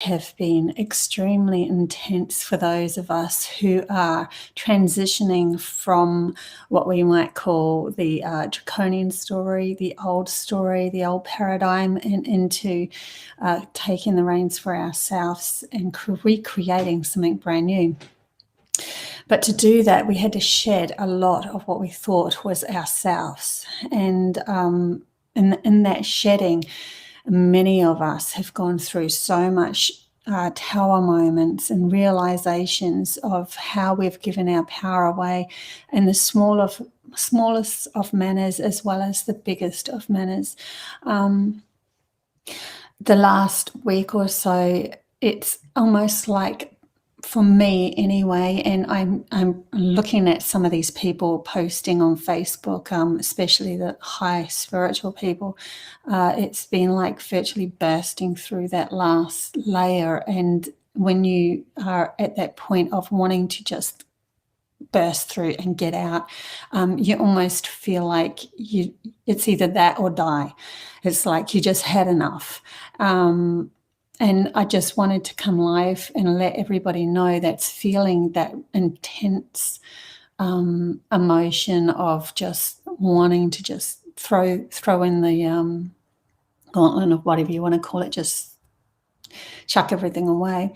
have been extremely intense for those of us who are transitioning from what we might call the draconian story, the old paradigm, and into taking the reins for ourselves and recreating something brand new. But to do that, we had to shed a lot of what we thought was ourselves. And in that shedding, many of us have gone through so much tower moments and realizations of how we've given our power away in the smallest of manners as well as the biggest of manners. The last week or so, it's almost like, for me anyway, and I'm looking at some of these people posting on Facebook, especially the high spiritual people, it's been like virtually bursting through that last layer. And when you are at that point of wanting to just burst through and get out, you almost feel like it's either that or die. It's like you just had enough. And I just wanted to come live and let everybody know that's feeling that intense emotion of just wanting to just throw in the gauntlet of whatever you want to call it, just chuck everything away.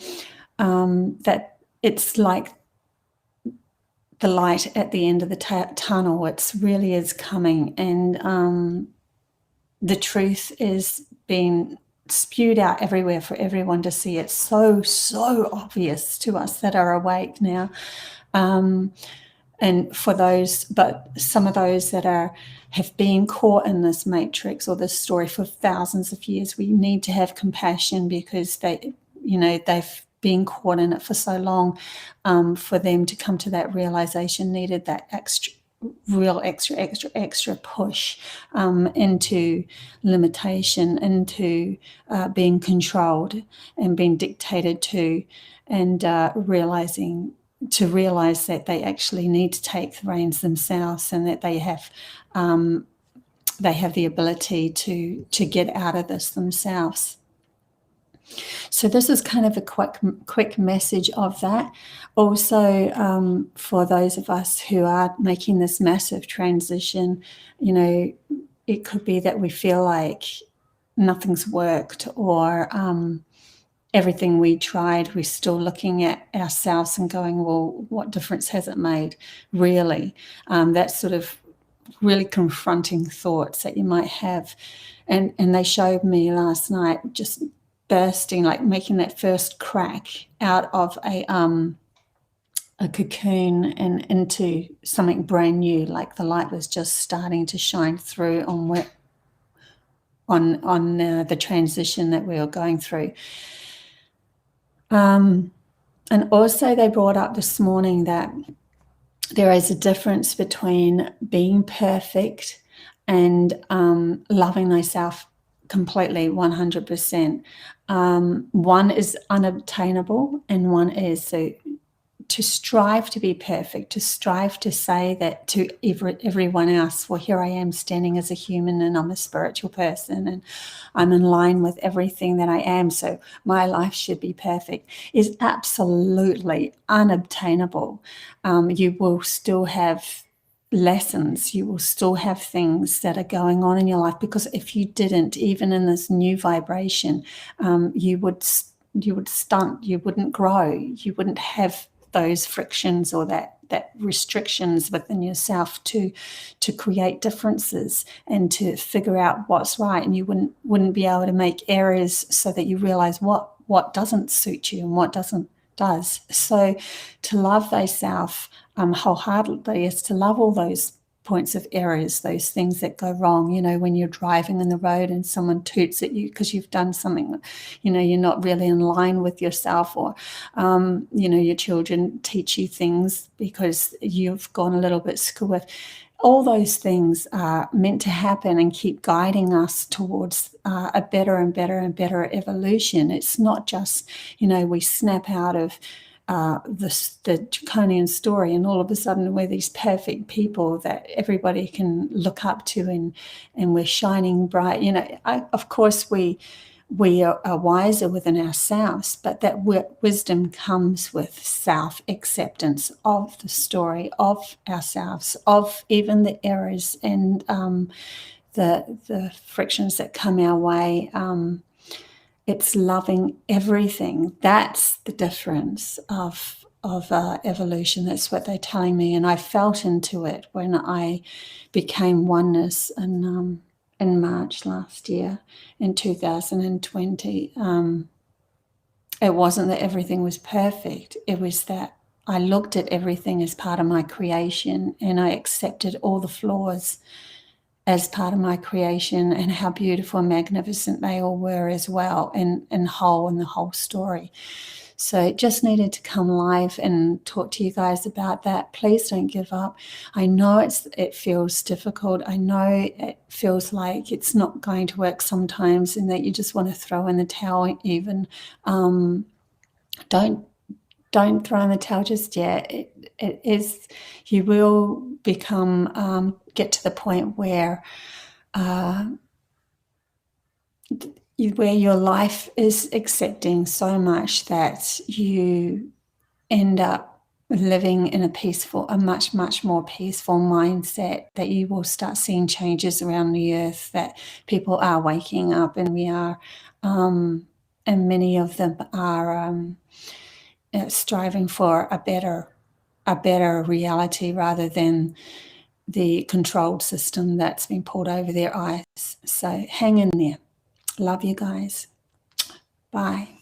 That it's like the light at the end of the tunnel. It really is coming, and the truth is being spewed out everywhere for everyone to see. It's so obvious to us that are awake now, and for those, but some of those that have been caught in this matrix or this story for thousands of years, we need to have compassion, because they've been caught in it for so long. For them to come to that realization needed that extra push into limitation, into being controlled and being dictated to, and realize that they actually need to take the reins themselves, and that they have the ability to get out of this themselves. So this is kind of a quick message of that. Also, for those of us who are making this massive transition, it could be that we feel like nothing's worked, or everything we tried, we're still looking at ourselves and going, well, what difference has it made, really? That sort of really confronting thoughts that you might have. And they showed me last night just bursting, like making that first crack out of a cocoon and into something brand new, like the light was just starting to shine through on the transition that we were going through. And also they brought up this morning that there is a difference between being perfect and loving thyself completely, 100%. One is unobtainable, and one is. So to strive to be perfect, to strive to say that to everyone else, well, here I am standing as a human, and I'm a spiritual person, and I'm in line with everything that I am, so my life should be perfect, is absolutely unobtainable. You will still have lessons, you will still have things that are going on in your life, because if you didn't, even in this new vibration, you would stunt, you wouldn't grow, you wouldn't have those frictions or that restrictions within yourself to create differences and to figure out what's right, and you wouldn't be able to make errors so that you realize what doesn't suit you and what does. So to love thyself wholeheartedly is to love all those points of errors, those things that go wrong, when you're driving on the road and someone toots at you because you've done something, you're not really in line with yourself, or your children teach you things because you've gone a little bit skew. All those things are meant to happen and keep guiding us towards a better and better and better evolution. It's not just, we snap out of the draconian story and all of a sudden we're these perfect people that everybody can look up to, and we're shining bright. Of course we we are wiser within ourselves, but that wisdom comes with self-acceptance of the story, of ourselves, of even the errors and the frictions that come our way. It's loving everything. That's the difference of evolution. That's what they're telling me, and I felt into it when I became oneness in March last year, in 2020. It wasn't that everything was perfect. It was that I looked at everything as part of my creation, and I accepted all the flaws as part of my creation, and how beautiful and magnificent they all were as well, and whole in the whole story. So it just needed to come live and talk to you guys about that. Please don't give up. I know it feels difficult. I know it feels like it's not going to work sometimes, and that you just want to throw in the towel even. Don't throw in the towel just yet. It is, you will become, get to the point where your life is accepting so much that you end up living in a much, much more peaceful mindset, that you will start seeing changes around the earth, that people are waking up, and we are, and many of them are striving for a better reality rather than the controlled system that's been pulled over their eyes. So hang in there. Love you guys. Bye.